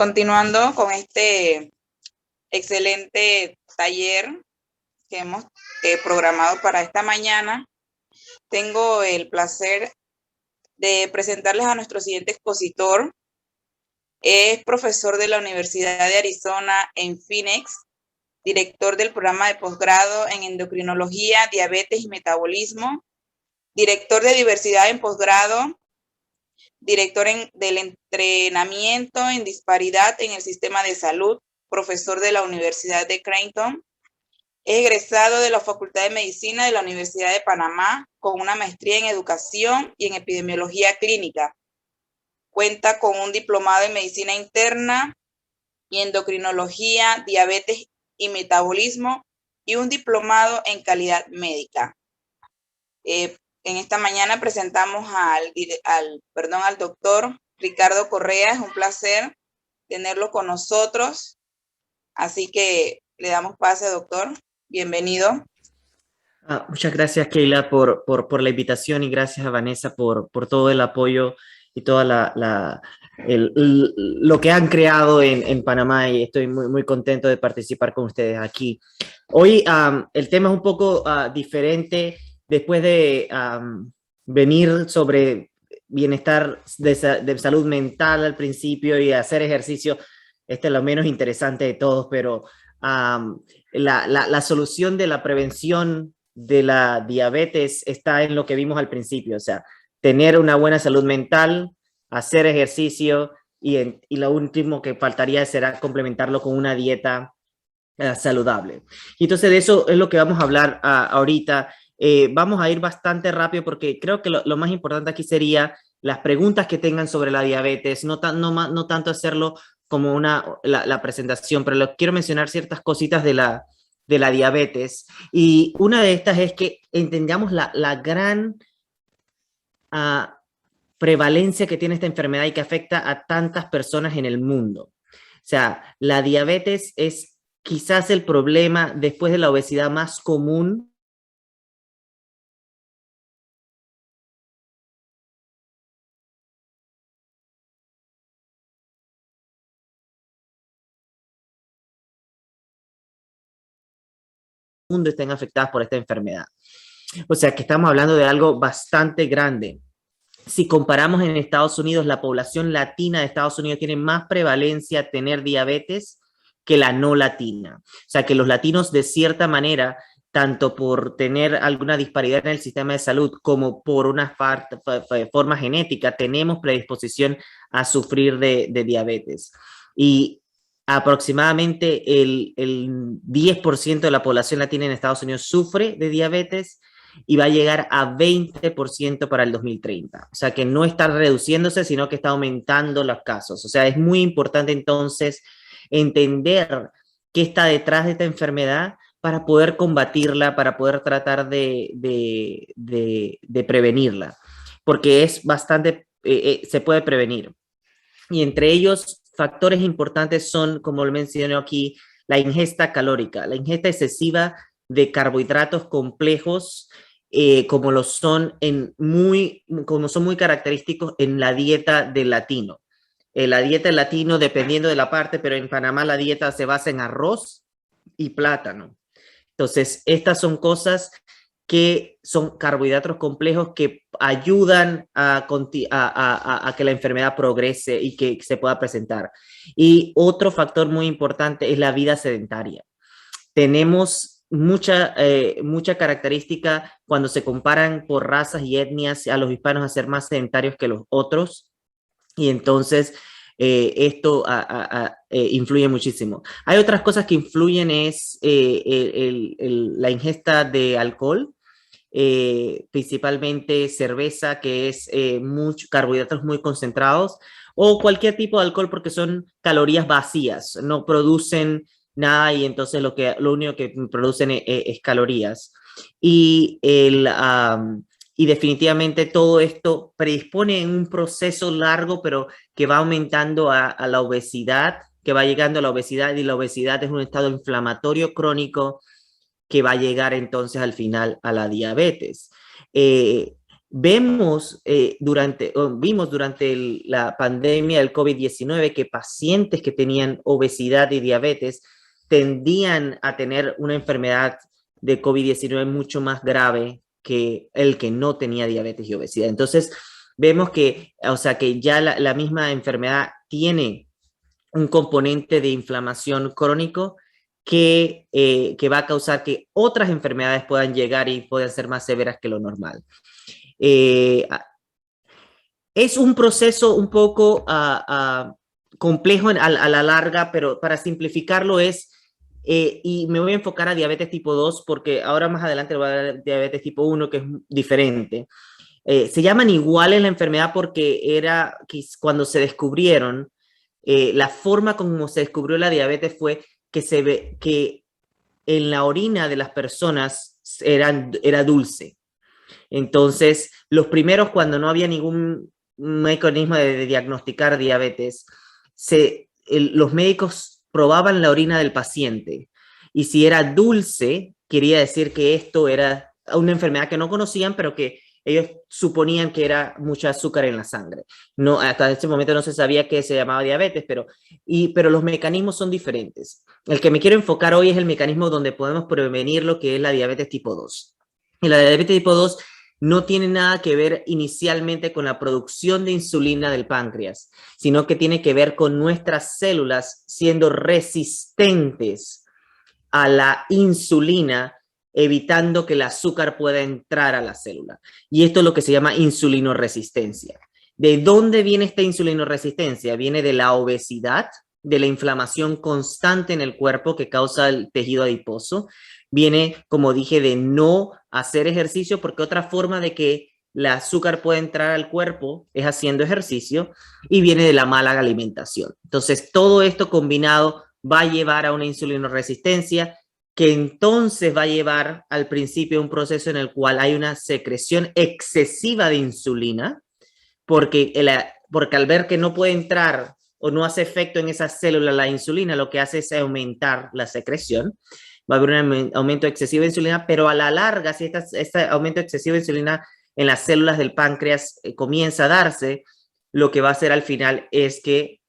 Continuando con este excelente taller que hemos programado para esta mañana, tengo el placer de presentarles a nuestro siguiente expositor. Es profesor de la Universidad de Arizona en Phoenix, director del programa de posgrado en endocrinología, diabetes y metabolismo, director de diversidad en posgrado, director del entrenamiento en disparidad en el sistema de salud, profesor de la Universidad de Creighton. Es egresado de la Facultad de Medicina de la Universidad de Panamá con una maestría en educación y en epidemiología clínica. Cuenta con un diplomado en medicina interna y endocrinología, diabetes y metabolismo y un diplomado en calidad médica. En esta mañana presentamos al doctor Ricardo Correa. Es un placer tenerlo con nosotros. Así que le damos pase, doctor. Bienvenido. Muchas gracias, Keila, por la invitación, y gracias a Vanessa por todo el apoyo y todo lo que han creado en Panamá, y estoy muy contento de participar con ustedes aquí. Hoy el tema es un poco diferente. Después de venir sobre bienestar de salud mental al principio y hacer ejercicio, este es lo menos interesante de todos, pero la solución de la prevención de la diabetes está en lo que vimos al principio, o sea, tener una buena salud mental, hacer ejercicio, y lo último que faltaría será complementarlo con una dieta saludable. Y entonces de eso es lo que vamos a hablar ahorita. Vamos a ir bastante rápido porque creo que lo más importante aquí sería las preguntas que tengan sobre la diabetes, no tanto hacerlo como la presentación, pero quiero mencionar ciertas cositas de la diabetes. Y una de estas es que entendamos la gran prevalencia que tiene esta enfermedad y que afecta a tantas personas en el mundo. O sea, la diabetes es quizás el problema después de la obesidad más común mundo estén afectadas por esta enfermedad. O sea que estamos hablando de algo bastante grande. Si comparamos en Estados Unidos, la población latina de Estados Unidos tiene más prevalencia a tener diabetes que la no latina. O sea que los latinos, de cierta manera, tanto por tener alguna disparidad en el sistema de salud como por una forma genética, tenemos predisposición a sufrir de diabetes. Y aproximadamente el 10% de la población latina en Estados Unidos sufre de diabetes, y va a llegar a 20% para el 2030. O sea que no está reduciéndose, sino que está aumentando los casos. O sea, es muy importante entonces entender qué está detrás de esta enfermedad para poder combatirla, para poder tratar de prevenirla, porque es bastante, se puede prevenir. Y entre ellos, factores importantes son, como lo mencioné aquí, la ingesta calórica, la ingesta excesiva de carbohidratos complejos, como son muy característicos en la dieta del latino. La dieta del latino, dependiendo de la parte, pero en Panamá la dieta se basa en arroz y plátano. Entonces, estas son cosas que son carbohidratos complejos que ayudan a que la enfermedad progrese y que se pueda presentar. Y otro factor muy importante es la vida sedentaria. Tenemos mucha característica cuando se comparan por razas y etnias a los hispanos a ser más sedentarios que los otros, y entonces esto influye muchísimo. Hay otras cosas que influyen, es la ingesta de alcohol, principalmente cerveza, que es carbohidratos muy concentrados, o cualquier tipo de alcohol, porque son calorías vacías, no producen nada, y entonces lo único que producen es calorías. Y definitivamente todo esto predispone en un proceso largo, pero que va aumentando a la obesidad, que va llegando a la obesidad, y la obesidad es un estado inflamatorio crónico que va a llegar entonces al final a la diabetes. vimos durante la pandemia del COVID-19 que pacientes que tenían obesidad y diabetes tendían a tener una enfermedad de COVID-19 mucho más grave que el que no tenía diabetes y obesidad. Entonces, vemos que, o sea, que ya la misma enfermedad tiene un componente de inflamación crónico que va a causar que otras enfermedades puedan llegar y puedan ser más severas que lo normal. Eh, es un proceso un poco complejo a la larga, pero para simplificarlo y me voy a enfocar a diabetes tipo 2 porque ahora más adelante voy a hablar de diabetes tipo 1 que es diferente. Se llaman iguales la enfermedad porque era cuando se descubrieron, la forma como se descubrió la diabetes fue que en la orina de las personas era dulce. Entonces, los primeros, cuando no había ningún mecanismo de diagnosticar diabetes, los médicos probaban la orina del paciente y si era dulce, quería decir que esto era una enfermedad que no conocían, pero que ellos suponían que era mucho azúcar en la sangre. No, hasta ese momento no se sabía que se llamaba diabetes, pero los mecanismos son diferentes. El que me quiero enfocar hoy es el mecanismo donde podemos prevenir lo que es la diabetes tipo 2. Y la diabetes tipo 2 no tiene nada que ver inicialmente con la producción de insulina del páncreas, sino que tiene que ver con nuestras células siendo resistentes a la insulina, evitando que el azúcar pueda entrar a la célula. Y esto es lo que se llama insulinoresistencia. ¿De dónde viene esta insulinoresistencia? Viene de la obesidad, de la inflamación constante en el cuerpo que causa el tejido adiposo. Viene, como dije, de no hacer ejercicio, porque otra forma de que el azúcar pueda entrar al cuerpo es haciendo ejercicio, y viene de la mala alimentación. Entonces, todo esto combinado va a llevar a una insulinoresistencia que entonces va a llevar al principio un proceso en el cual hay una secreción excesiva de insulina, porque al ver que no puede entrar o no hace efecto en esa célula la insulina, lo que hace es aumentar la secreción. Va a haber un aumento excesivo de insulina, pero a la larga, si este aumento excesivo de insulina en las células del páncreas comienza a darse, lo que va a hacer al final es que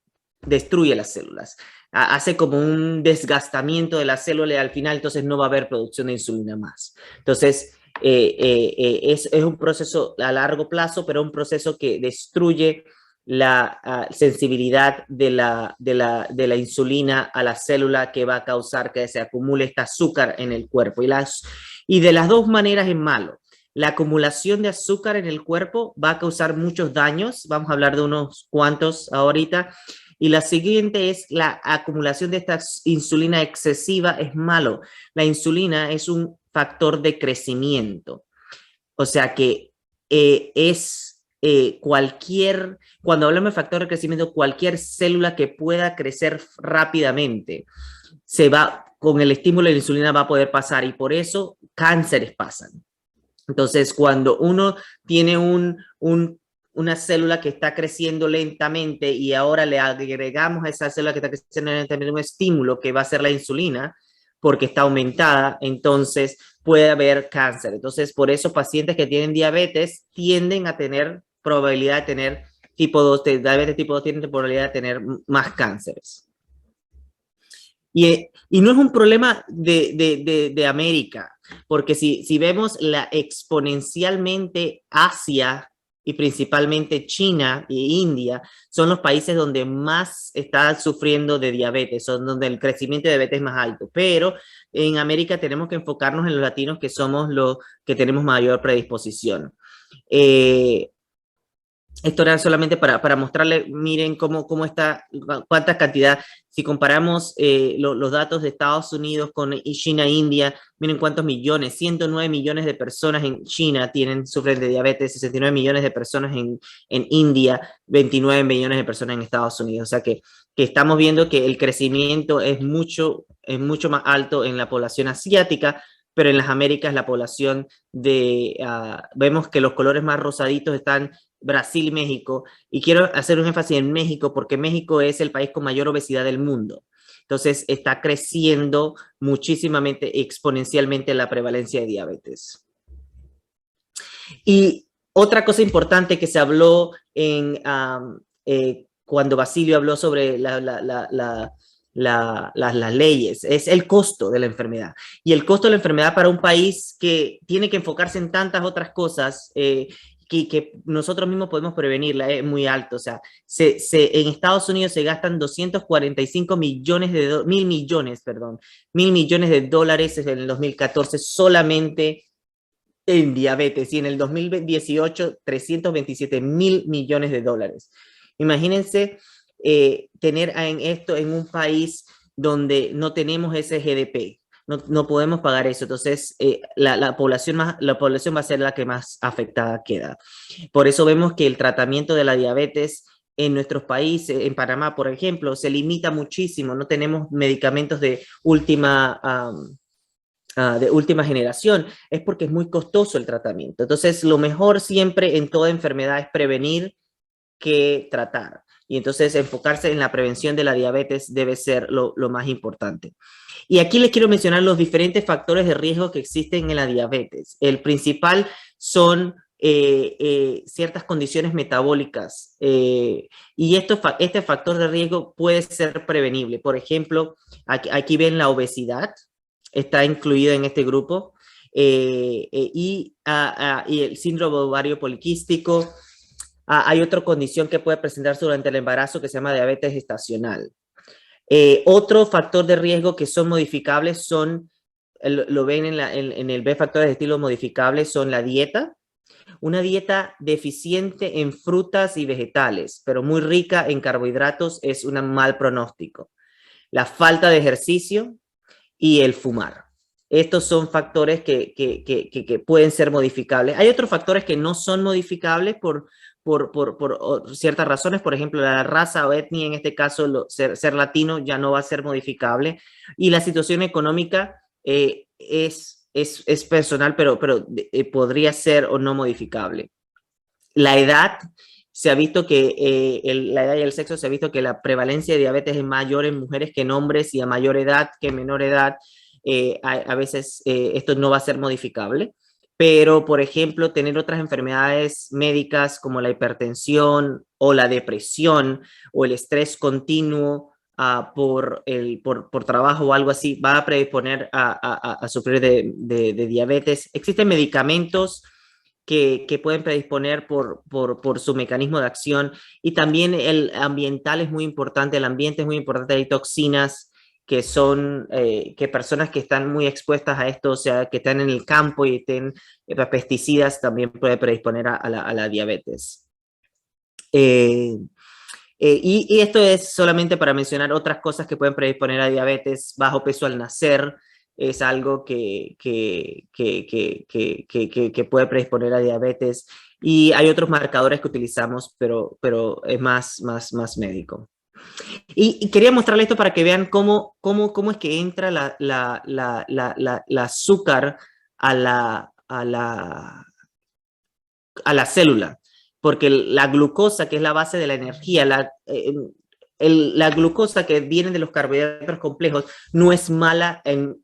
destruye las células. Hace como un desgastamiento de la célula y al final entonces no va a haber producción de insulina más. Entonces, es un proceso a largo plazo, pero un proceso que destruye la sensibilidad de la insulina a la célula, que va a causar que se acumule este azúcar en el cuerpo. Y de las dos maneras es malo. La acumulación de azúcar en el cuerpo va a causar muchos daños. Vamos a hablar de unos cuantos ahorita. Y la siguiente es la acumulación de esta insulina excesiva es malo. La insulina es un factor de crecimiento. O sea que cuando hablamos de factor de crecimiento, cualquier célula que pueda crecer rápidamente, con el estímulo de la insulina va a poder pasar, y por eso cánceres pasan. Entonces, cuando uno tiene una célula que está creciendo lentamente y ahora le agregamos a esa célula que está creciendo lentamente un estímulo que va a ser la insulina, porque está aumentada, entonces puede haber cáncer. Entonces, por eso pacientes que tienen diabetes tienden a tener probabilidad de tener tipo 2, diabetes tipo 2 tienen probabilidad de tener más cánceres. Y no es un problema de América, porque si vemos exponencialmente Asia y principalmente China e India son los países donde más está sufriendo de diabetes, son donde el crecimiento de diabetes es más alto. Pero en América tenemos que enfocarnos en los latinos, que somos los que tenemos mayor predisposición. Esto era solamente para mostrarle, miren cómo está, cuánta cantidad. Si comparamos los datos de Estados Unidos con China e India, miren cuántos millones, 109 millones de personas en China sufren de diabetes, 69 millones de personas en India, 29 millones de personas en Estados Unidos. O sea que estamos viendo que el crecimiento es mucho más alto en la población asiática, pero en las Américas la población vemos que los colores más rosaditos están Brasil y México, y quiero hacer un énfasis en México porque México es el país con mayor obesidad del mundo. Entonces está creciendo muchísimamente, exponencialmente la prevalencia de diabetes. Y Otra cosa importante que se habló cuando Basilio habló sobre las leyes es el costo de la enfermedad. Y el costo de la enfermedad para un país que tiene que enfocarse en tantas otras cosas que nosotros mismos podemos prevenirla es muy alto. O sea, en Estados Unidos se gastan 245 millones mil millones de dólares en el 2014 solamente en diabetes, y en el 2018 327 mil millones de dólares. Imagínense tener en esto en un país donde no tenemos ese GDP, no podemos pagar eso. Entonces la población va a ser la que más afectada queda. Por eso vemos que el tratamiento de la diabetes en nuestros países, en Panamá, por ejemplo, se limita muchísimo. No tenemos medicamentos de última generación, es porque es muy costoso el tratamiento. Entonces, lo mejor siempre en toda enfermedad es prevenir que tratar. Y entonces enfocarse en la prevención de la diabetes debe ser lo más importante. Y aquí les quiero mencionar los diferentes factores de riesgo que existen en la diabetes. El principal son ciertas condiciones metabólicas y este factor de riesgo puede ser prevenible. Por ejemplo, aquí ven la obesidad, está incluido en este grupo, y el síndrome ovario poliquístico. Hay otra condición que puede presentarse durante el embarazo que se llama diabetes gestacional. Otro factor de riesgo que son modificables son, lo ven en el B factores de estilo modificables, son la dieta. Una dieta deficiente en frutas y vegetales, pero muy rica en carbohidratos, es un mal pronóstico. La falta de ejercicio y el fumar. Estos son factores que pueden ser modificables. Hay otros factores que no son modificables por ciertas razones. Por ejemplo, la raza o etnia, en este caso ser latino ya no va a ser modificable. Y la situación económica es personal, pero podría ser o no modificable. La edad, se ha visto que la edad y el sexo, se ha visto que la prevalencia de diabetes es mayor en mujeres que en hombres, y a mayor edad que en menor edad. A veces esto no va a ser modificable, pero por ejemplo, tener otras enfermedades médicas como la hipertensión o la depresión o el estrés continuo por trabajo o algo así, va a predisponer a sufrir de diabetes. Existen medicamentos que pueden predisponer por su mecanismo de acción, y también el ambiental es muy importante. El ambiente es muy importante. Hay toxinas que son, que personas que están muy expuestas a esto, o sea, que están en el campo y estén pesticidas, también puede predisponer a la diabetes. Y esto es solamente para mencionar otras cosas que pueden predisponer a diabetes. Bajo peso al nacer es algo que puede predisponer a diabetes, y hay otros marcadores que utilizamos, pero es más médico. Y quería mostrarles esto para que vean cómo es que entra la azúcar a la célula, porque la glucosa, que es la base de la energía, la glucosa que viene de los carbohidratos complejos, no es mala en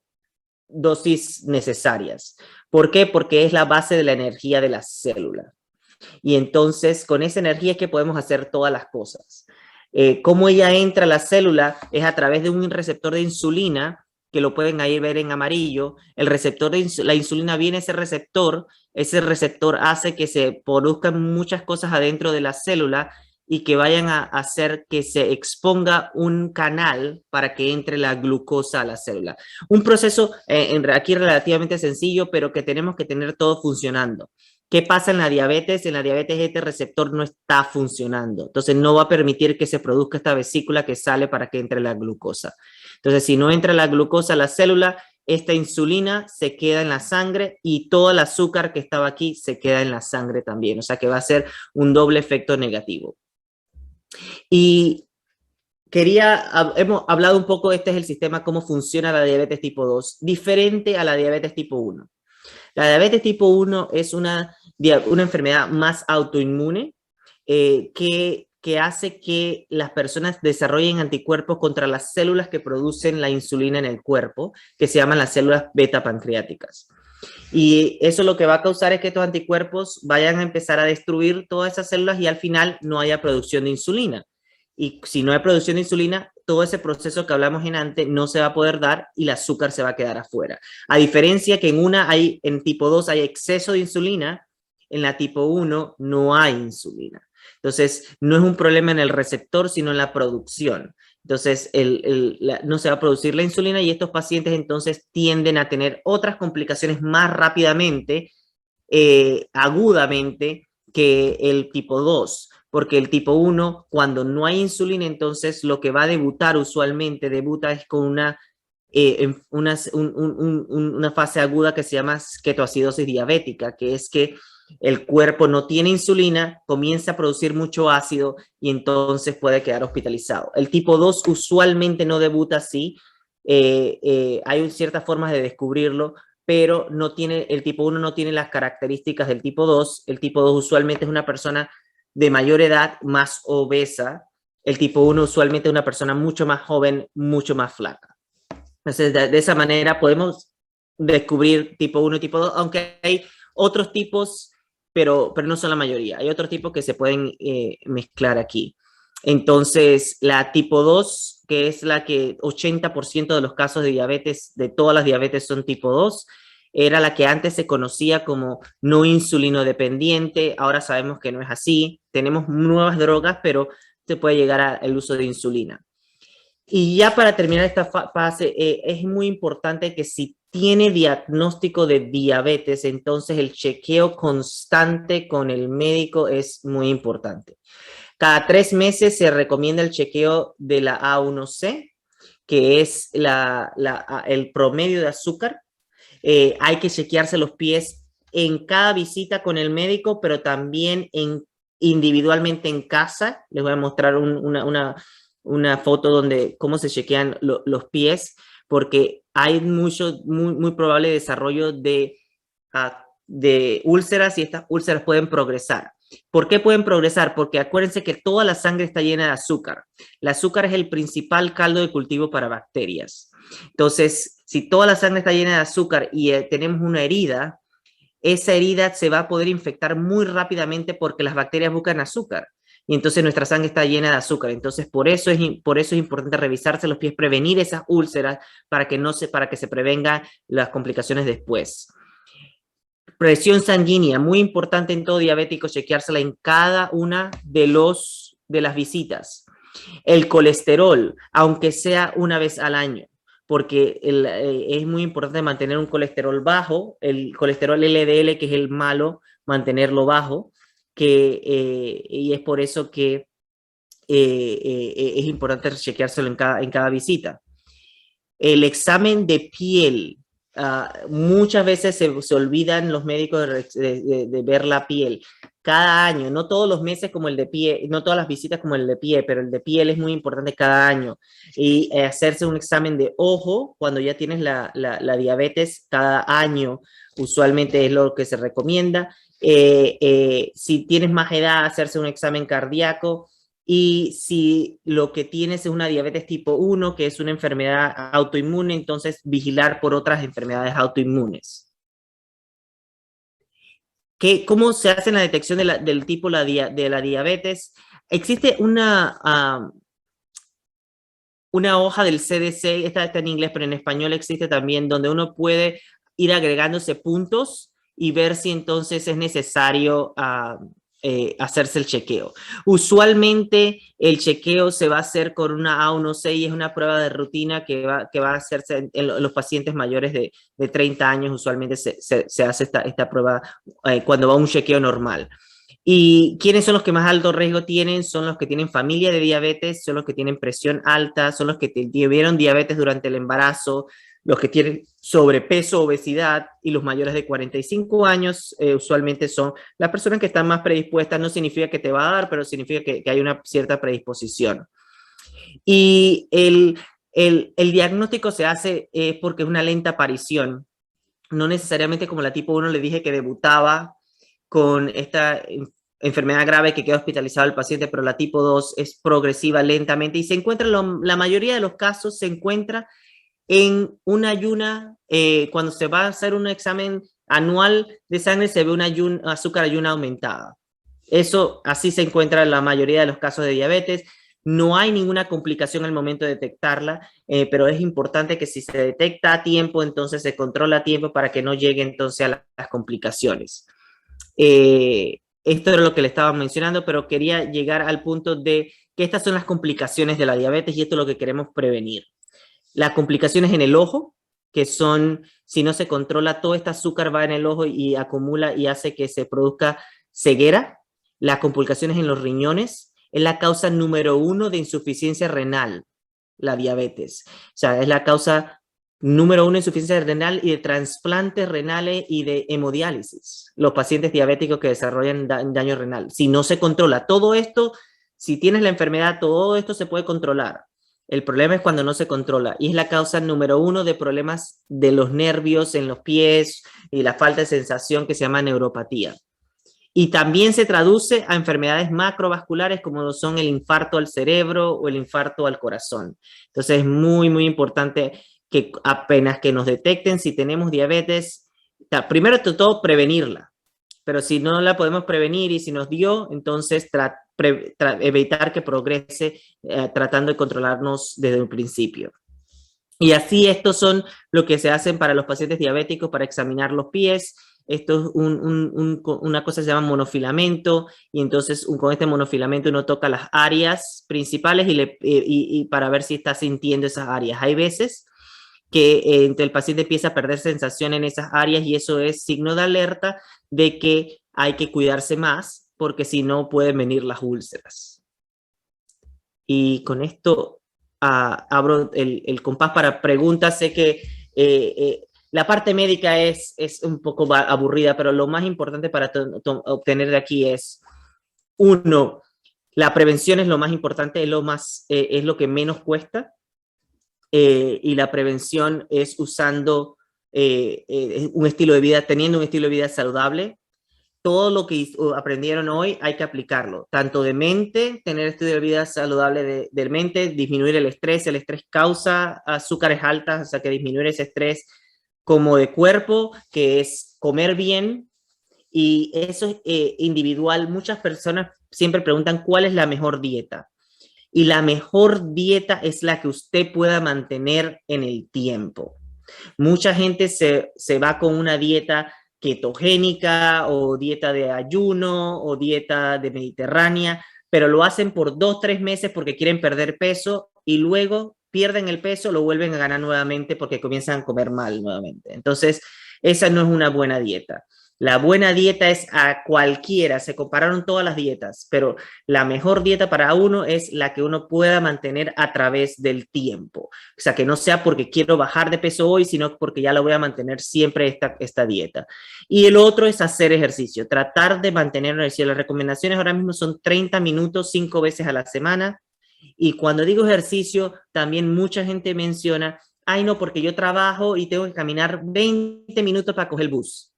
dosis necesarias. ¿Por qué? Porque es la base de la energía de la célula. Y entonces, con esa energía es que podemos hacer todas las cosas. Cómo ella entra a la célula es a través de un receptor de insulina, que lo pueden ahí ver en amarillo. El receptor de la insulina viene a ese receptor hace que se produzcan muchas cosas adentro de la célula y que vayan a hacer que se exponga un canal para que entre la glucosa a la célula. Un proceso aquí relativamente sencillo, pero que tenemos que tener todo funcionando. ¿Qué pasa en la diabetes? En la diabetes este receptor no está funcionando, entonces no va a permitir que se produzca esta vesícula que sale para que entre la glucosa. Entonces, si no entra la glucosa a la célula, esta insulina se queda en la sangre y todo el azúcar que estaba aquí se queda en la sangre también, o sea que va a ser un doble efecto negativo. Y hemos hablado un poco, este es el sistema, cómo funciona la diabetes tipo 2, diferente a la diabetes tipo 1. La diabetes tipo 1 es una enfermedad más autoinmune que hace que las personas desarrollen anticuerpos contra las células que producen la insulina en el cuerpo, que se llaman las células beta pancreáticas. Y eso lo que va a causar es que estos anticuerpos vayan a empezar a destruir todas esas células y al final no haya producción de insulina. Y si no hay producción de insulina, todo ese proceso que hablamos en antes no se va a poder dar y el azúcar se va a quedar afuera. A diferencia que en tipo 2 hay exceso de insulina, en la tipo 1 no hay insulina. Entonces, no es un problema en el receptor, sino en la producción. Entonces, no se va a producir la insulina y estos pacientes entonces tienden a tener otras complicaciones más rápidamente, agudamente, que el tipo 2, porque el tipo 1, cuando no hay insulina, entonces lo que va a debutar usualmente, debuta es con una fase aguda que se llama ketoacidosis diabética, que es que el cuerpo no tiene insulina, comienza a producir mucho ácido y entonces puede quedar hospitalizado. El tipo 2 usualmente no debuta así, hay ciertas formas de descubrirlo, pero el tipo 1 no tiene las características del tipo 2. El tipo 2 usualmente es una persona de mayor edad, más obesa. El tipo 1 usualmente es una persona mucho más joven, mucho más flaca. Entonces, de esa manera podemos descubrir tipo 1 y tipo 2, aunque hay otros tipos, pero no son la mayoría. Hay otros tipos que se pueden mezclar aquí. Entonces, la tipo 2, que es la que 80% de los casos de diabetes, de todas las diabetes son tipo 2, era la que antes se conocía como no insulino dependiente. Ahora sabemos que no es así. Tenemos nuevas drogas, pero se puede llegar al uso de insulina. Y ya para terminar esta fase, es muy importante que si tiene diagnóstico de diabetes, entonces el chequeo constante con el médico es muy importante. Cada 3 meses se recomienda el chequeo de la A1C, que es el promedio de azúcar. Hay que chequearse los pies en cada visita con el médico, pero también individualmente en casa. Les voy a mostrar una foto donde cómo se chequean los pies, porque hay muy probable desarrollo de úlceras y estas úlceras pueden progresar. ¿Por qué pueden progresar? Porque acuérdense que toda la sangre está llena de azúcar. El azúcar es el principal caldo de cultivo para bacterias. Entonces, si toda la sangre está llena de azúcar y tenemos una herida, esa herida se va a poder infectar muy rápidamente porque las bacterias buscan azúcar. Y entonces nuestra sangre está llena de azúcar. Entonces, por eso es importante revisarse los pies, prevenir esas úlceras para que se prevengan las complicaciones después. Presión sanguínea, muy importante en todo diabético, chequeársela en cada una de las visitas. El colesterol, aunque sea una vez al año, porque es muy importante mantener un colesterol bajo, el colesterol LDL, que es el malo, mantenerlo bajo, y es por eso que es importante chequeárselo en cada visita. El examen de piel, muchas veces se olvidan los médicos de ver la piel. Cada año, no todos los meses como el de pie, no todas las visitas como el de pie, pero el de piel es muy importante cada año. Y hacerse un examen de ojo cuando ya tienes la diabetes cada año, usualmente es lo que se recomienda. Si tienes más edad, hacerse un examen cardíaco. Y si lo que tienes es una diabetes tipo 1, que es una enfermedad autoinmune, entonces vigilar por otras enfermedades autoinmunes. ¿Cómo se hace la detección del tipo de la diabetes? Existe una hoja del CDC, esta está en inglés, pero en español existe también, donde uno puede ir agregándose puntos y ver si entonces es necesario hacerse el chequeo. Usualmente el chequeo se va a hacer con una A1C y es una prueba de rutina que va a hacerse en los pacientes mayores de 30 años. Usualmente se hace esta prueba cuando va a un chequeo normal. ¿Y quiénes son los que más alto riesgo tienen? Son los que tienen familia de diabetes, son los que tienen presión alta, son los que tuvieron diabetes durante el embarazo, los que tienen sobrepeso, obesidad y los mayores de 45 años usualmente son las personas que están más predispuestas. No significa que te va a dar, pero significa que hay una cierta predisposición. Y el diagnóstico se hace porque es una lenta aparición, no necesariamente como la tipo 1 le dije que debutaba con esta enfermedad grave que queda hospitalizado el paciente, pero la tipo 2 es progresiva lentamente y se encuentra, la mayoría de los casos se encuentra en una ayuna, cuando se va a hacer un examen anual de sangre, se ve una azúcar ayuna aumentada. Eso así se encuentra en la mayoría de los casos de diabetes. No hay ninguna complicación al momento de detectarla, pero es importante que si se detecta a tiempo, entonces se controla a tiempo para que no llegue entonces a las complicaciones. Esto es lo que le estaba mencionando, pero quería llegar al punto de que estas son las complicaciones de la diabetes y esto es lo que queremos prevenir. Las complicaciones en el ojo, que son, si no se controla, todo este azúcar va en el ojo y acumula y hace que se produzca ceguera. Las complicaciones en los riñones es la causa número 1 de insuficiencia renal, la diabetes. O sea, es la causa número 1 de insuficiencia renal y de trasplantes renales y de hemodiálisis. Los pacientes diabéticos que desarrollan daño renal. Si no se controla todo esto, si tienes la enfermedad, todo esto se puede controlar. El problema es cuando no se controla y es la causa número 1 de problemas de los nervios en los pies y la falta de sensación que se llama neuropatía. Y también se traduce a enfermedades macrovasculares como lo son el infarto al cerebro o el infarto al corazón. Entonces es muy, muy importante que apenas que nos detecten si tenemos diabetes, primero de todo prevenirla, pero si no la podemos prevenir y si nos dio, entonces evitar que progrese tratando de controlarnos desde un principio. Y así estos son lo que se hacen para los pacientes diabéticos para examinar los pies. Esto es una cosa que se llama monofilamento y entonces con este monofilamento uno toca las áreas principales y para ver si está sintiendo esas áreas. Hay veces que el paciente empieza a perder sensación en esas áreas y eso es signo de alerta de que hay que cuidarse más porque si no pueden venir las úlceras. Y con esto abro el compás para preguntas. Sé que la parte médica es un poco aburrida, pero lo más importante para obtener de aquí es, uno, la prevención es lo más importante, es lo que menos cuesta, y la prevención es usando un estilo de vida, teniendo un estilo de vida saludable. Todo lo que aprendieron hoy hay que aplicarlo, tanto de mente, tener estilo de vida saludable de mente, disminuir el estrés causa azúcares altas, o sea que disminuir ese estrés, como de cuerpo, que es comer bien, y eso es individual. Muchas personas siempre preguntan cuál es la mejor dieta, y la mejor dieta es la que usted pueda mantener en el tiempo. Mucha gente se va con una dieta ketogénica o dieta de ayuno o dieta de mediterránea, pero lo hacen por 2-3 meses porque quieren perder peso y luego pierden el peso, lo vuelven a ganar nuevamente porque comienzan a comer mal nuevamente. Entonces, esa no es una buena dieta. La buena dieta es a cualquiera, se compararon todas las dietas, pero la mejor dieta para uno es la que uno pueda mantener a través del tiempo. O sea, que no sea porque quiero bajar de peso hoy, sino porque ya lo voy a mantener siempre esta dieta. Y el otro es hacer ejercicio, tratar de mantener ejercicio. Las recomendaciones ahora mismo son 30 minutos 5 veces a la semana. Y cuando digo ejercicio, también mucha gente menciona, ay no, porque yo trabajo y tengo que caminar 20 minutos para coger el bus.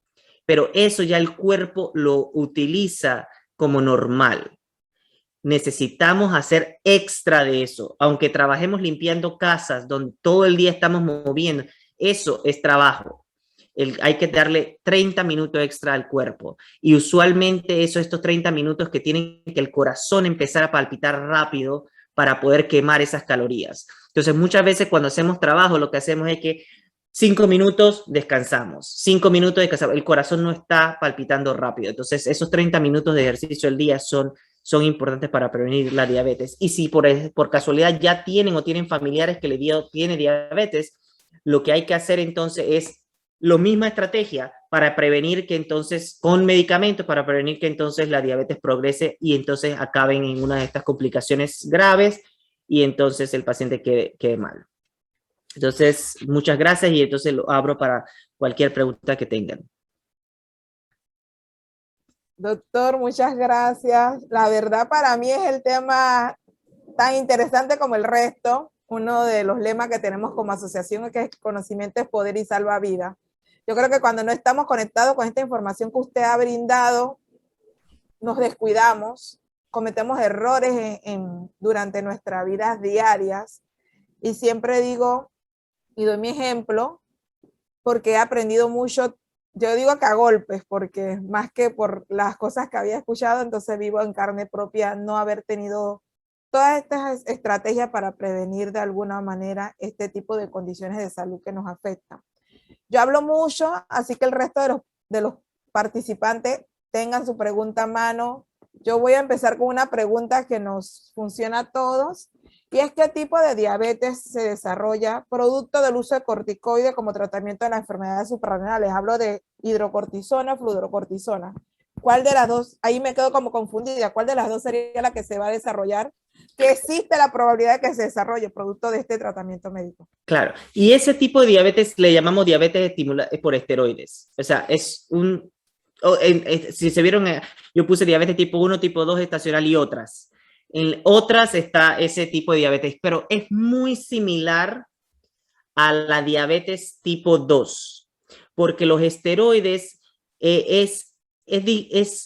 Pero eso ya el cuerpo lo utiliza como normal. Necesitamos hacer extra de eso, aunque trabajemos limpiando casas donde todo el día estamos moviendo, eso es trabajo. Hay que darle 30 minutos extra al cuerpo y usualmente estos 30 minutos que tienen que el corazón empezar a palpitar rápido para poder quemar esas calorías. Entonces muchas veces cuando hacemos trabajo lo que hacemos es que 5 minutos descansamos, 5 minutos descansamos, el corazón no está palpitando rápido. Entonces esos 30 minutos de ejercicio al día son importantes para prevenir la diabetes. Y si por casualidad ya tienen familiares que tienen diabetes, lo que hay que hacer entonces es la misma estrategia para prevenir que entonces, con medicamentos, para prevenir que entonces la diabetes progrese y entonces acaben en una de estas complicaciones graves y entonces el paciente quede mal. Entonces, muchas gracias y entonces lo abro para cualquier pregunta que tengan. Doctor, muchas gracias. La verdad para mí es el tema tan interesante como el resto. Uno de los lemas que tenemos como asociación es que conocimiento es poder y salva vida. Yo creo que cuando no estamos conectados con esta información que usted ha brindado, nos descuidamos, cometemos errores durante nuestras vidas diarias. Y siempre digo, y doy mi ejemplo porque he aprendido mucho, yo digo que a golpes, porque más que por las cosas que había escuchado, entonces vivo en carne propia, no haber tenido todas estas estrategias para prevenir de alguna manera este tipo de condiciones de salud que nos afectan. Yo hablo mucho, así que el resto de los participantes tengan su pregunta a mano. Yo voy a empezar con una pregunta que nos funciona a todos, y es qué tipo de diabetes se desarrolla producto del uso de corticoides como tratamiento de las enfermedades suprarrenales. Hablo de hidrocortisona, fludrocortisona. ¿Cuál de las dos? Ahí me quedo como confundida. ¿Cuál de las dos sería la que se va a desarrollar? Que existe la probabilidad de que se desarrolle producto de este tratamiento médico. Claro, y ese tipo de diabetes le llamamos diabetes estimulada por esteroides. O sea, es un, si se vieron, yo puse diabetes tipo 1, tipo 2, estacional y otras. En otras está ese tipo de diabetes, pero es muy similar a la diabetes tipo 2, porque los esteroides es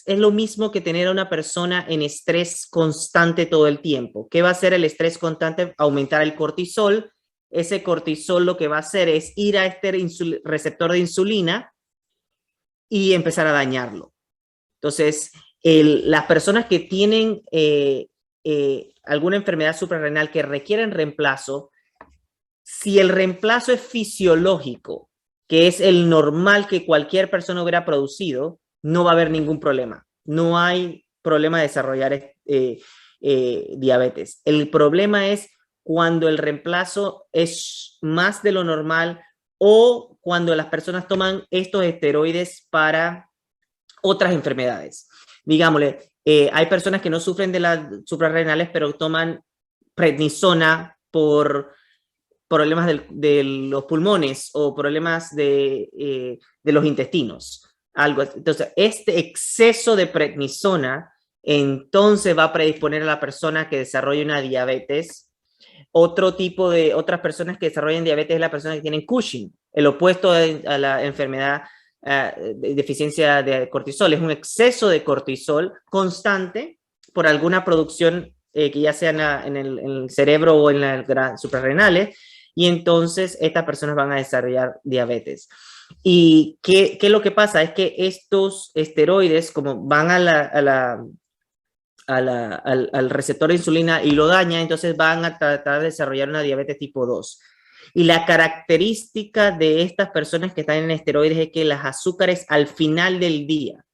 lo mismo que tener a una persona en estrés constante todo el tiempo. ¿Qué va a hacer el estrés constante? Aumentar el cortisol. Ese cortisol lo que va a hacer es ir a este receptor de insulina y empezar a dañarlo. Entonces, las personas que tienen alguna enfermedad suprarrenal que requieren reemplazo, si el reemplazo es fisiológico, que es el normal que cualquier persona hubiera producido, no va a haber ningún problema. No hay problema de desarrollar diabetes. El problema es cuando el reemplazo es más de lo normal o cuando las personas toman estos esteroides para otras enfermedades. Digámosle, hay personas que no sufren de las suprarrenales, pero toman prednisona por problemas de los pulmones o problemas de los intestinos. Algo. Entonces, este exceso de prednisona entonces va a predisponer a la persona que desarrolle una diabetes. Otras personas que desarrollan diabetes es la persona que tienen Cushing, el opuesto a la enfermedad de deficiencia de cortisol. Es un exceso de cortisol constante por alguna producción que ya sea en el cerebro o en las suprarrenales, y entonces estas personas van a desarrollar diabetes. ¿Y qué es lo que pasa? Es que estos esteroides, como van al receptor de insulina y lo dañan, entonces van a tratar de desarrollar una diabetes tipo 2. Y la característica de estas personas que están en esteroides es que las azúcares al final del día,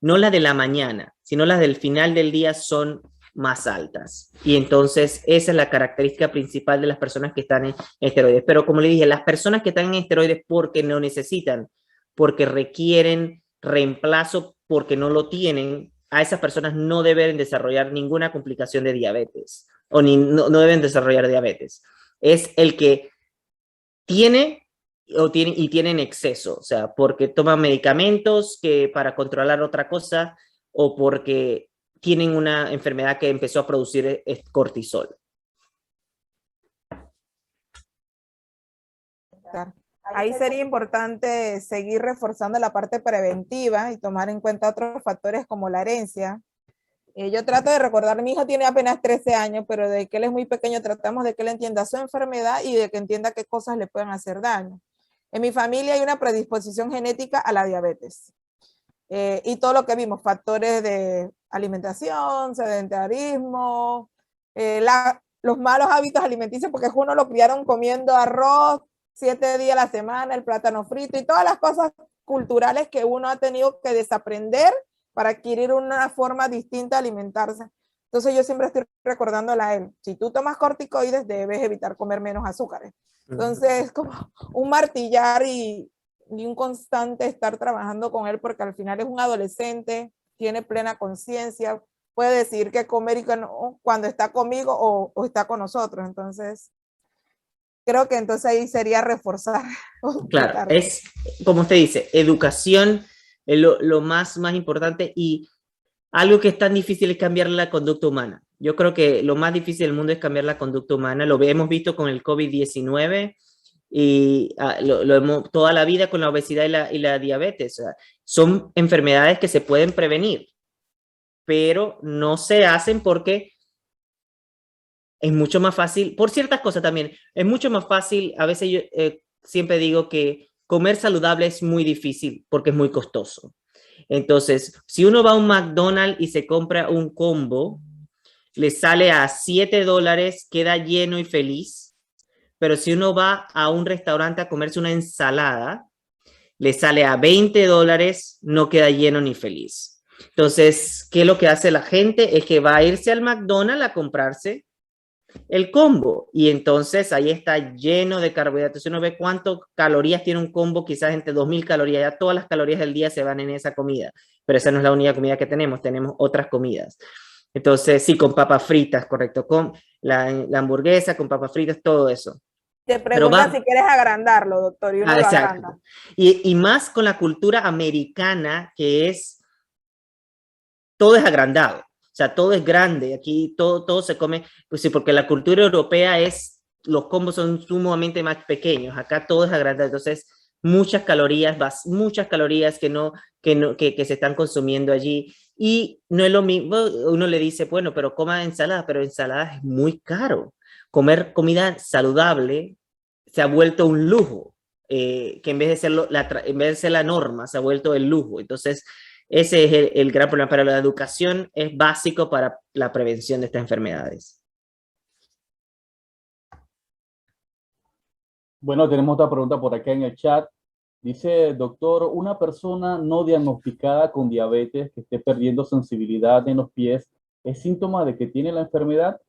no las de la mañana, sino las del final del día son más altas. Y entonces esa es la característica principal de las personas que están en esteroides. Pero como le dije, las personas que están en esteroides porque no necesitan, porque requieren reemplazo, porque no lo tienen, a esas personas no deben desarrollar ninguna complicación de diabetes o no deben desarrollar diabetes. Es el que tiene y tiene en exceso, o sea, porque toman medicamentos para controlar otra cosa o porque tienen una enfermedad que empezó a producir cortisol. Ahí sería importante seguir reforzando la parte preventiva y tomar en cuenta otros factores como la herencia. Yo trato de recordar, mi hijo tiene apenas 13 años, pero desde que él es muy pequeño tratamos de que él entienda su enfermedad y de que entienda qué cosas le pueden hacer daño. En mi familia hay una predisposición genética a la diabetes. Y todo lo que vimos, factores de alimentación, sedentarismo, los malos hábitos alimenticios, porque uno lo criaron comiendo arroz 7 días a la semana, el plátano frito y todas las cosas culturales que uno ha tenido que desaprender para adquirir una forma distinta de alimentarse. Entonces yo siempre estoy recordándole a él, si tú tomas corticoides debes evitar comer menos azúcares. Entonces es como un martillar y un constante estar trabajando con él, porque al final es un adolescente, tiene plena conciencia, puede decidir qué comer y qué no cuando está conmigo o está con nosotros. Entonces creo que entonces ahí sería reforzar. Claro, es como usted dice, educación es lo más importante, y algo que es tan difícil es cambiar la conducta humana. Yo creo que lo más difícil del mundo es cambiar la conducta humana. Lo hemos visto con el COVID-19 y lo hemos toda la vida con la obesidad y la diabetes. O sea, son enfermedades que se pueden prevenir, pero no se hacen porque es mucho más fácil, por ciertas cosas también, es mucho más fácil, a veces yo siempre digo que comer saludable es muy difícil porque es muy costoso. Entonces, si uno va a un McDonald's y se compra un combo, le sale a $7, queda lleno y feliz, pero si uno va a un restaurante a comerse una ensalada, le sale a $20, no queda lleno ni feliz. Entonces, ¿qué es lo que hace la gente? Es que va a irse al McDonald's a comprarse el combo y entonces ahí está lleno de carbohidratos. Si uno ve cuántas calorías tiene un combo, quizás entre 2000 calorías, ya todas las calorías del día se van en esa comida, pero esa no es la única comida que tenemos otras comidas. Entonces, sí, con papas fritas, correcto, con la hamburguesa, con papas fritas, todo eso. Te Pero pregunta si quieres agrandarlo, doctor, y uno lo agranda. Exacto. Y más con la cultura americana, que es, todo es agrandado. O sea, todo es grande, aquí todo se come, pues sí, porque la cultura europea es, los combos son sumamente más pequeños, acá todo es agrandado, entonces muchas calorías que se están consumiendo allí, y no es lo mismo, uno le dice, bueno, pero coma ensalada, pero ensalada es muy caro, comer comida saludable se ha vuelto un lujo, que en vez de ser la norma, se ha vuelto el lujo, entonces ese es el gran problema, pero la educación es básico para la prevención de estas enfermedades. Bueno, tenemos otra pregunta por acá en el chat. Dice, doctor, una persona no diagnosticada con diabetes que esté perdiendo sensibilidad en los pies, ¿es síntoma de que tiene la enfermedad?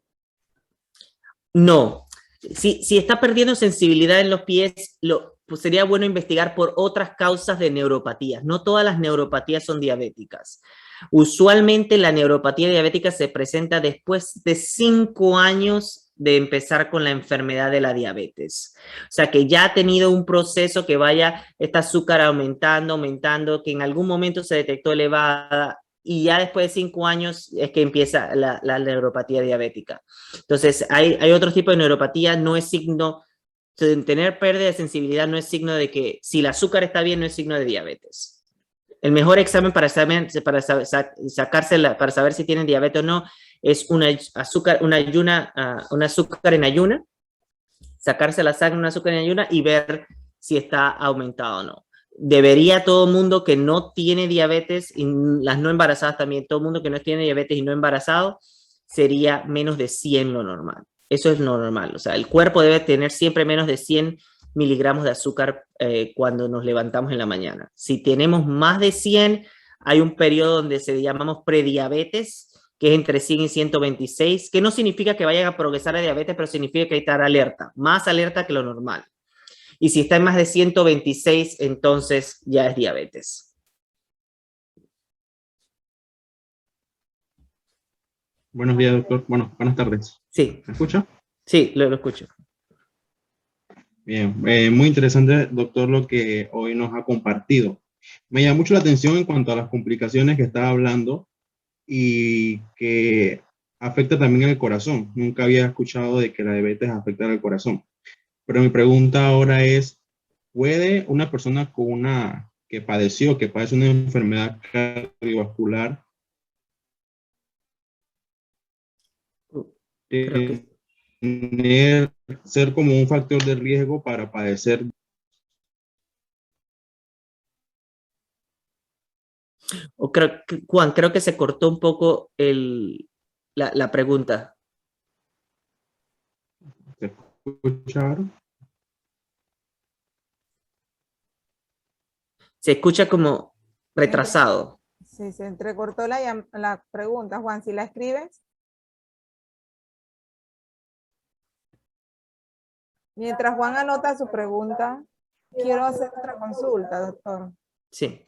No. Si está perdiendo sensibilidad en los pies, pues sería bueno investigar por otras causas de neuropatías. No todas las neuropatías son diabéticas. Usualmente la neuropatía diabética se presenta después de 5 años de empezar con la enfermedad de la diabetes. O sea, que ya ha tenido un proceso que vaya, este azúcar aumentando, que en algún momento se detectó elevada y ya después de 5 años es que empieza la neuropatía diabética. Entonces, hay otro tipo de neuropatía, no es signo, tener pérdida de sensibilidad no es signo de que si el azúcar está bien, no es signo de diabetes. El mejor examen para saber si tienen diabetes o no es un azúcar en ayuna, sacarse la sangre, un azúcar en ayuna y ver si está aumentado o no. Debería todo el mundo que no tiene diabetes, y las no embarazadas también, todo el mundo que no tiene diabetes y no embarazado, sería menos de 100 lo normal. Eso es lo normal. O sea, el cuerpo debe tener siempre menos de 100 miligramos de azúcar cuando nos levantamos en la mañana. Si tenemos más de 100, hay un periodo donde se llamamos prediabetes, que es entre 100 y 126, que no significa que vayan a progresar a diabetes, pero significa que hay que estar alerta, más alerta que lo normal. Y si está en más de 126, entonces ya es diabetes. Buenos días, doctor. Bueno, buenas tardes. Sí. ¿Me escucha? Sí, lo escucho. Bien, muy interesante, doctor, lo que hoy nos ha compartido. Me llama mucho la atención en cuanto a las complicaciones que estaba hablando y que afecta también al corazón. Nunca había escuchado de que la diabetes afecta al corazón. Pero mi pregunta ahora es, ¿puede una persona que padece una enfermedad cardiovascular Creo que ser como un factor de riesgo para padecer? Juan, creo que se cortó un poco la pregunta. ¿Se escucha ahora? Se escucha como retrasado. Sí, se entrecortó la pregunta, Juan. Si la escribes. Mientras Juan anota su pregunta, quiero hacer otra consulta, doctor. Sí.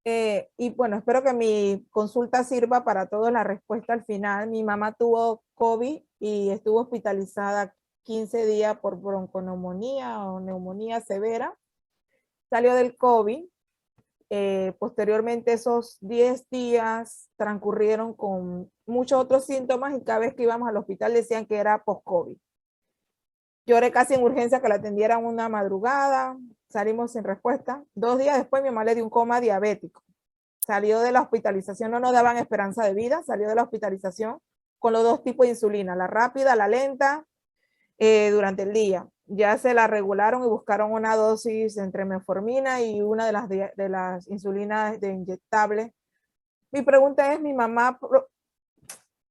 Y bueno, espero que mi consulta sirva para todos la respuesta al final. Mi mamá tuvo COVID y estuvo hospitalizada 15 días por bronconeumonía o neumonía severa. Salió del COVID. Posteriormente esos 10 días transcurrieron con muchos otros síntomas y cada vez que íbamos al hospital decían que era post-COVID. Lloré casi en urgencia que la atendieran una madrugada, salimos sin respuesta. 2 días después mi mamá le dio un coma diabético. Salió de la hospitalización, no nos daban esperanza de vida, salió de la hospitalización con los dos tipos de insulina, la rápida, la lenta, durante el día. Ya se la regularon y buscaron una dosis entre metformina y una de las insulinas de inyectable. Mi pregunta es, mi mamá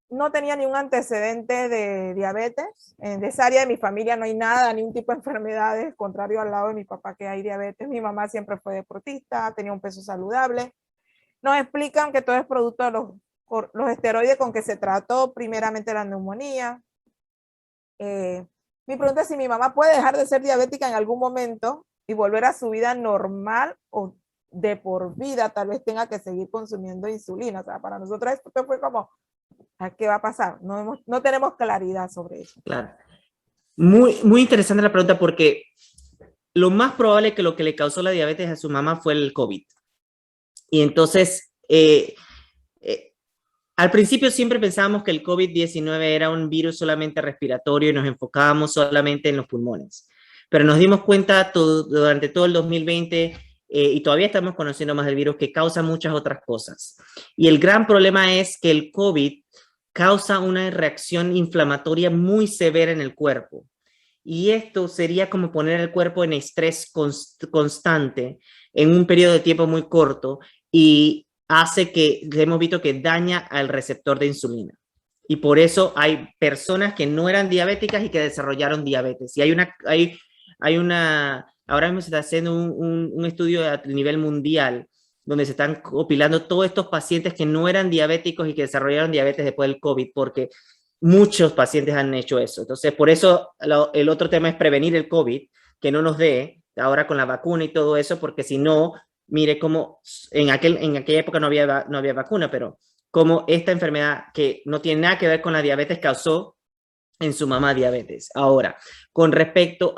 no tenía ni un antecedente de diabetes. En esa área de mi familia no hay nada, ni un tipo de enfermedades, contrario al lado de mi papá que hay diabetes. Mi mamá siempre fue deportista, tenía un peso saludable. Nos explican que todo es producto de los esteroides con que se trató primeramente la neumonía. Mi pregunta es si mi mamá puede dejar de ser diabética en algún momento y volver a su vida normal, o de por vida tal vez tenga que seguir consumiendo insulina. O sea, para nosotros esto fue como, ¿qué va a pasar? No tenemos claridad sobre eso. Claro. Muy interesante la pregunta, porque lo más probable que lo que le causó la diabetes a su mamá fue el COVID. Y entonces, al principio siempre pensábamos que el COVID-19 era un virus solamente respiratorio y nos enfocábamos solamente en los pulmones. Pero nos dimos cuenta durante todo el 2020, y todavía estamos conociendo más del virus, que causa muchas otras cosas. Y el gran problema es que el COVID causa una reacción inflamatoria muy severa en el cuerpo. Y esto sería como poner el cuerpo en estrés constante en un periodo de tiempo muy corto, y hace que, hemos visto que daña al receptor de insulina. Y por eso hay personas que no eran diabéticas y que desarrollaron diabetes. Y ahora mismo se está haciendo un estudio a nivel mundial donde se están compilando todos estos pacientes que no eran diabéticos y que desarrollaron diabetes después del COVID, porque muchos pacientes han hecho eso. Entonces, por eso el otro tema es prevenir el COVID, que no nos dé ahora con la vacuna y todo eso, porque si no, mire cómo en aquella época no había vacuna, pero cómo esta enfermedad que no tiene nada que ver con la diabetes causó en su mamá diabetes. Ahora, con respecto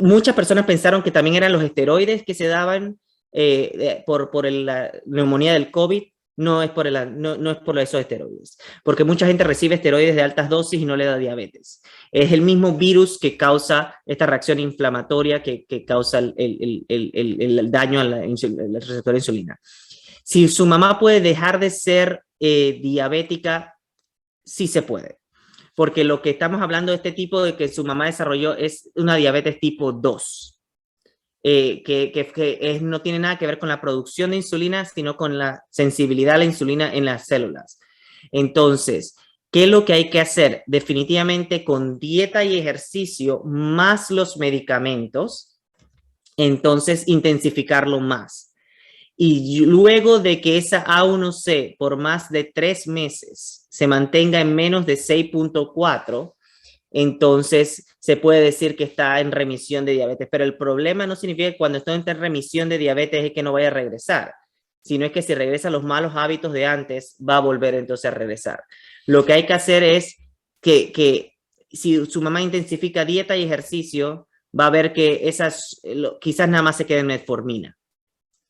muchas personas pensaron que también eran los esteroides que se daban por la neumonía del COVID. No es por esos esteroides, porque mucha gente recibe esteroides de altas dosis y no le da diabetes. Es el mismo virus que causa esta reacción inflamatoria que causa el daño al receptor de insulina. Si su mamá puede dejar de ser diabética, sí se puede, porque lo que estamos hablando de este tipo de que su mamá desarrolló es una diabetes tipo 2. No tiene nada que ver con la producción de insulina, sino con la sensibilidad a la insulina en las células. Entonces, ¿qué es lo que hay que hacer? Definitivamente con dieta y ejercicio más los medicamentos, entonces intensificarlo más. Y luego de que esa A1C por más de 3 meses se mantenga en menos de 6.4, entonces se puede decir que está en remisión de diabetes. Pero el problema no significa que cuando está en remisión de diabetes es que no vaya a regresar, sino es que si regresa a los malos hábitos de antes, va a volver entonces a regresar. Lo que hay que hacer es que si su mamá intensifica dieta y ejercicio, va a ver que quizás nada más se quede en metformina.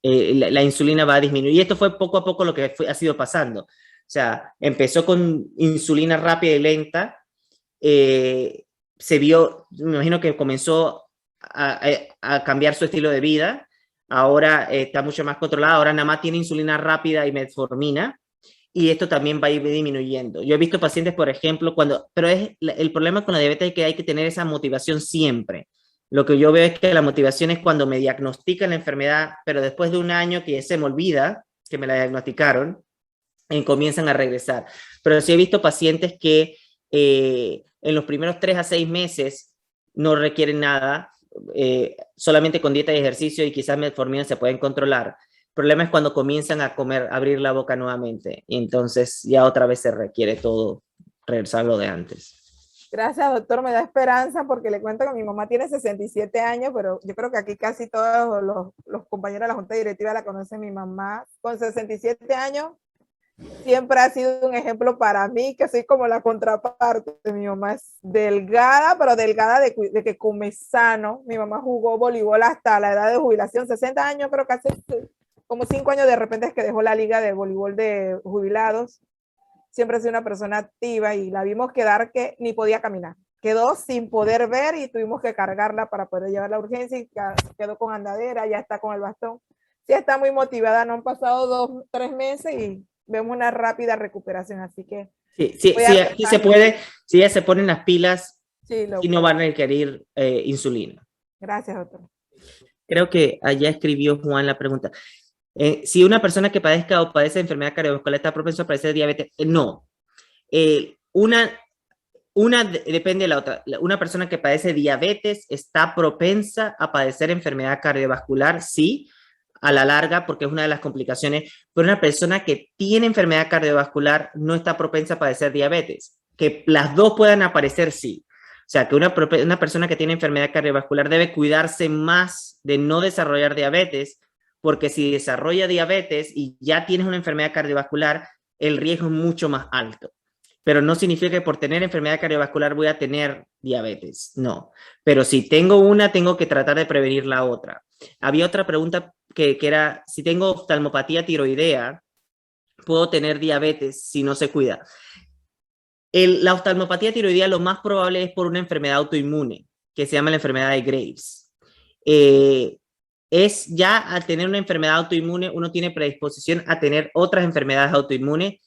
La insulina va a disminuir. Y esto fue poco a poco lo que ha sido pasando. O sea, empezó con insulina rápida y lenta. Se vio, me imagino que comenzó a cambiar su estilo de vida. Ahora está mucho más controlada. Ahora nada más tiene insulina rápida y metformina. Y esto también va a ir disminuyendo. Yo he visto pacientes, por ejemplo, pero el problema con la diabetes es que hay que tener esa motivación siempre. Lo que yo veo es que la motivación es cuando me diagnostican la enfermedad, pero después de un año que ya se me olvida que me la diagnosticaron, comienzan a regresar. Pero sí he visto pacientes que en los primeros 3 a 6 meses no requieren nada, solamente con dieta y ejercicio y quizás metformina se pueden controlar. El problema es cuando comienzan a abrir la boca nuevamente, y entonces ya otra vez se requiere todo, regresar lo de antes. Gracias, doctor, me da esperanza porque le cuento que mi mamá tiene 67 años, pero yo creo que aquí casi todos los compañeros de la junta directiva la conocen. Mi mamá con 67 años siempre ha sido un ejemplo para mí, que soy como la contraparte. Mi mamá es delgada, pero delgada de que come sano. Mi mamá jugó voleibol hasta la edad de jubilación, 60 años, creo que hace como 5 años de repente es que dejó la liga de voleibol de jubilados. Siempre ha sido una persona activa y la vimos quedar que ni podía caminar. Quedó sin poder ver y tuvimos que cargarla para poder llevarla a urgencia y quedó con andadera, ya está con el bastón. Sí está muy motivada, no han pasado 2 o 3 meses y vemos una rápida recuperación, así que Sí, voy a aquí se puede, si ya se ponen las pilas, sí, lo y no van a requerir insulina. Gracias, doctor. Creo que allá escribió Juan la pregunta. Si una persona que padezca o padece de enfermedad cardiovascular está propenso a padecer diabetes, no. Depende de la otra. Una persona que padece diabetes está propensa a padecer enfermedad cardiovascular, sí, a la larga, porque es una de las complicaciones, pero una persona que tiene enfermedad cardiovascular no está propensa a padecer diabetes. Que las dos puedan aparecer, sí. O sea, que una persona que tiene enfermedad cardiovascular debe cuidarse más de no desarrollar diabetes, porque si desarrolla diabetes y ya tienes una enfermedad cardiovascular, el riesgo es mucho más alto. Pero no significa que por tener enfermedad cardiovascular voy a tener diabetes, no. Pero si tengo una, tengo que tratar de prevenir la otra. Había otra pregunta que era, si tengo oftalmopatía tiroidea, ¿puedo tener diabetes si no se cuida? La oftalmopatía tiroidea lo más probable es por una enfermedad autoinmune, que se llama la enfermedad de Graves. Es ya al tener una enfermedad autoinmune, uno tiene predisposición a tener otras enfermedades autoinmunes.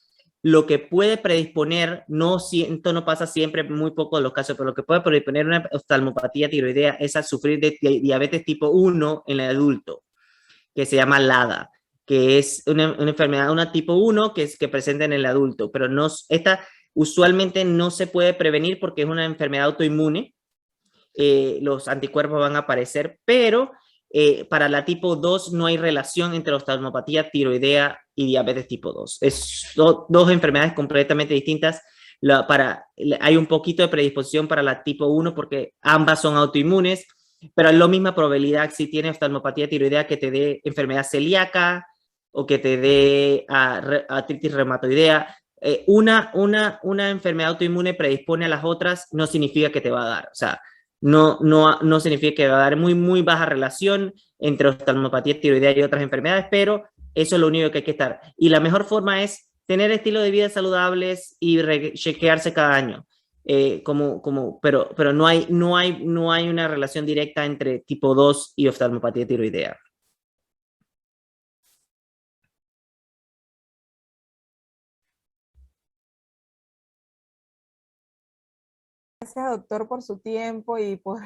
Lo que puede predisponer, no pasa siempre, muy poco de los casos, pero lo que puede predisponer una oftalmopatía tiroidea es a sufrir de diabetes tipo 1 en el adulto, que se llama LADA, que es una enfermedad, una tipo 1 que presenta en el adulto, pero esta usualmente no se puede prevenir porque es una enfermedad autoinmune. Los anticuerpos van a aparecer, pero para la tipo 2 no hay relación entre oftalmopatía tiroidea y diabetes tipo 2. Dos enfermedades completamente distintas. Hay un poquito de predisposición para la tipo 1 porque ambas son autoinmunes, pero es la misma probabilidad si tienes oftalmopatía tiroidea que te dé enfermedad celíaca o que te dé artritis reumatoidea. Una enfermedad autoinmune predispone a las otras, no significa que te va a dar. O sea, no significa que va a dar muy baja relación entre oftalmopatía tiroidea y otras enfermedades, pero eso es lo único que hay que estar. Y la mejor forma es tener estilo de vida saludables y chequearse cada año. Pero no hay una relación directa entre tipo 2 y oftalmopatía tiroidea. Gracias, doctor, por su tiempo y por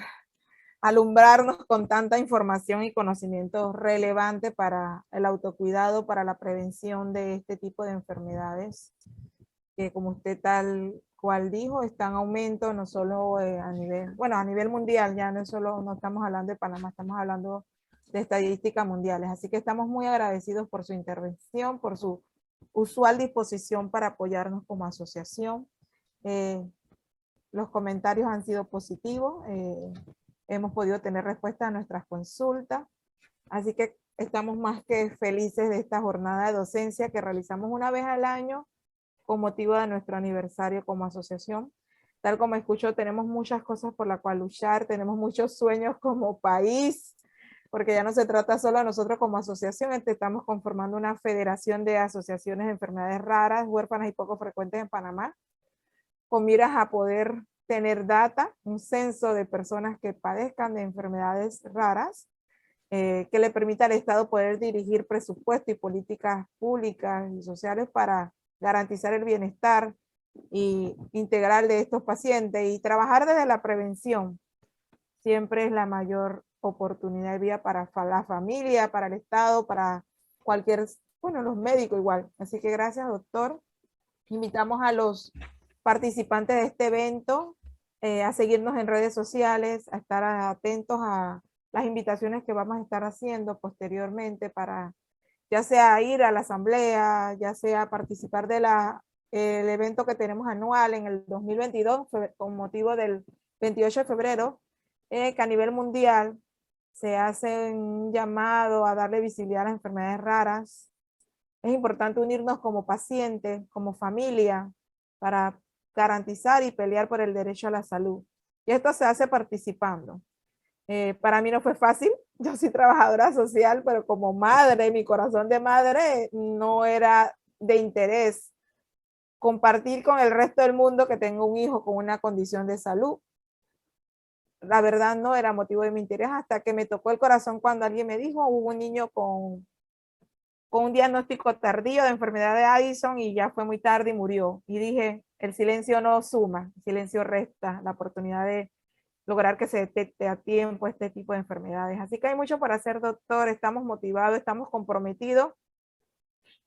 alumbrarnos con tanta información y conocimiento relevante para el autocuidado, para la prevención de este tipo de enfermedades, que como usted tal cual dijo, está en aumento, no solo a nivel mundial, ya no estamos hablando de Panamá, estamos hablando de estadísticas mundiales. Así que estamos muy agradecidos por su intervención, por su usual disposición para apoyarnos como asociación. Los comentarios han sido positivos, hemos podido tener respuesta a nuestras consultas, así que estamos más que felices de esta jornada de docencia que realizamos una vez al año con motivo de nuestro aniversario como asociación. Tal como escucho, tenemos muchas cosas por las cuales luchar, tenemos muchos sueños como país, porque ya no se trata solo de nosotros como asociación, estamos conformando una federación de asociaciones de enfermedades raras, huérfanas y poco frecuentes en Panamá, con miras a poder tener data, un censo de personas que padezcan de enfermedades raras, que le permita al Estado poder dirigir presupuesto y políticas públicas y sociales para garantizar el bienestar integral de estos pacientes y trabajar desde la prevención. Siempre es la mayor oportunidad de vida para la familia, para el Estado, para los médicos igual. Así que gracias, doctor. Invitamos a los participantes de este evento a seguirnos en redes sociales, a estar atentos a las invitaciones que vamos a estar haciendo posteriormente para ya sea ir a la asamblea, ya sea participar de el evento que tenemos anual en el 2022 con motivo del 28 de febrero, que a nivel mundial se hace un llamado a darle visibilidad a las enfermedades raras. Es importante unirnos como pacientes, como familia, para garantizar y pelear por el derecho a la salud. Y esto se hace participando. Para mí no fue fácil, yo soy trabajadora social, pero como madre, mi corazón de madre no era de interés compartir con el resto del mundo que tengo un hijo con una condición de salud. La verdad no era motivo de mi interés hasta que me tocó el corazón cuando alguien me dijo, hubo un niño con con un diagnóstico tardío de enfermedad de Addison y ya fue muy tarde y murió. Y dije, el silencio no suma, el silencio resta la oportunidad de lograr que se detecte a tiempo este tipo de enfermedades. Así que hay mucho para hacer, doctor. Estamos motivados, estamos comprometidos.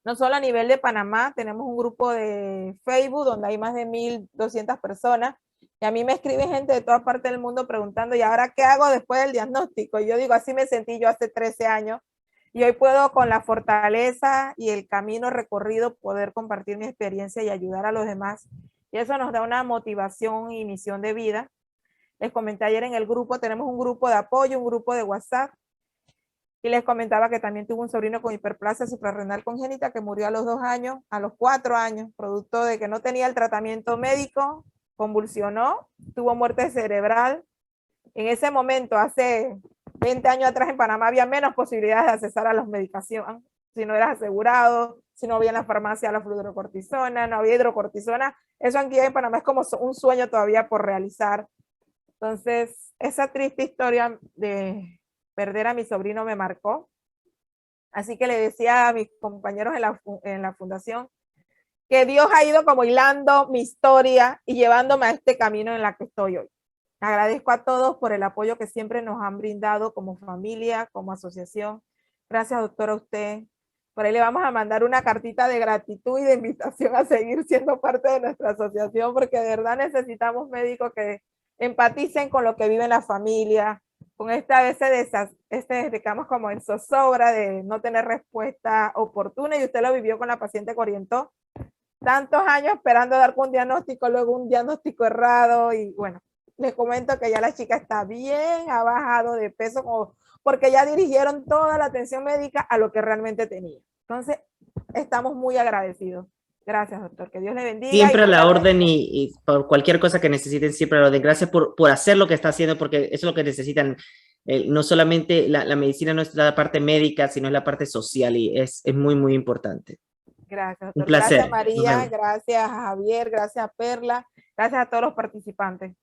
No solo a nivel de Panamá, tenemos un grupo de Facebook donde hay más de 1.200 personas y a mí me escribe gente de todas partes del mundo preguntando, ¿y ahora qué hago después del diagnóstico? Y yo digo, así me sentí yo hace 13 años y hoy puedo con la fortaleza y el camino recorrido poder compartir mi experiencia y ayudar a los demás. Y eso nos da una motivación y misión de vida. Les comenté ayer en el grupo, tenemos un grupo de apoyo, un grupo de WhatsApp. Y les comentaba que también tuvo un sobrino con hiperplasia suprarrenal congénita que murió a los 2 años, a los 4 años, producto de que no tenía el tratamiento médico, convulsionó, tuvo muerte cerebral. En ese momento, hace 20 años atrás en Panamá había menos posibilidades de accesar a las medicaciones, si no eras asegurado, si no había en la farmacia la fluorocortisona, no había hidrocortisona. Eso aquí en Panamá es como un sueño todavía por realizar. Entonces, esa triste historia de perder a mi sobrino me marcó. Así que le decía a mis compañeros en la fundación que Dios ha ido como hilando mi historia y llevándome a este camino en la que estoy hoy. Agradezco a todos por el apoyo que siempre nos han brindado como familia, como asociación. Gracias, doctora, a usted. Por ahí le vamos a mandar una cartita de gratitud y de invitación a seguir siendo parte de nuestra asociación, porque de verdad necesitamos médicos que empaticen con lo que vive la familia, con esta veces digamos como en zozobra de no tener respuesta oportuna, y usted lo vivió con la paciente que orientó tantos años esperando dar con un diagnóstico, luego un diagnóstico errado, y bueno, les comento que ya la chica está bien, ha bajado de peso, porque ya dirigieron toda la atención médica a lo que realmente tenía. Entonces, estamos muy agradecidos. Gracias, doctor. Que Dios le bendiga. Siempre a la orden y por cualquier cosa que necesiten, siempre a la orden. Gracias por hacer lo que está haciendo, porque eso es lo que necesitan. No solamente la medicina no es la parte médica, sino es la parte social y es muy, muy importante. Gracias, doctor. Un placer. Gracias, María. Gracias a Javier. Gracias a Perla. Gracias a todos los participantes.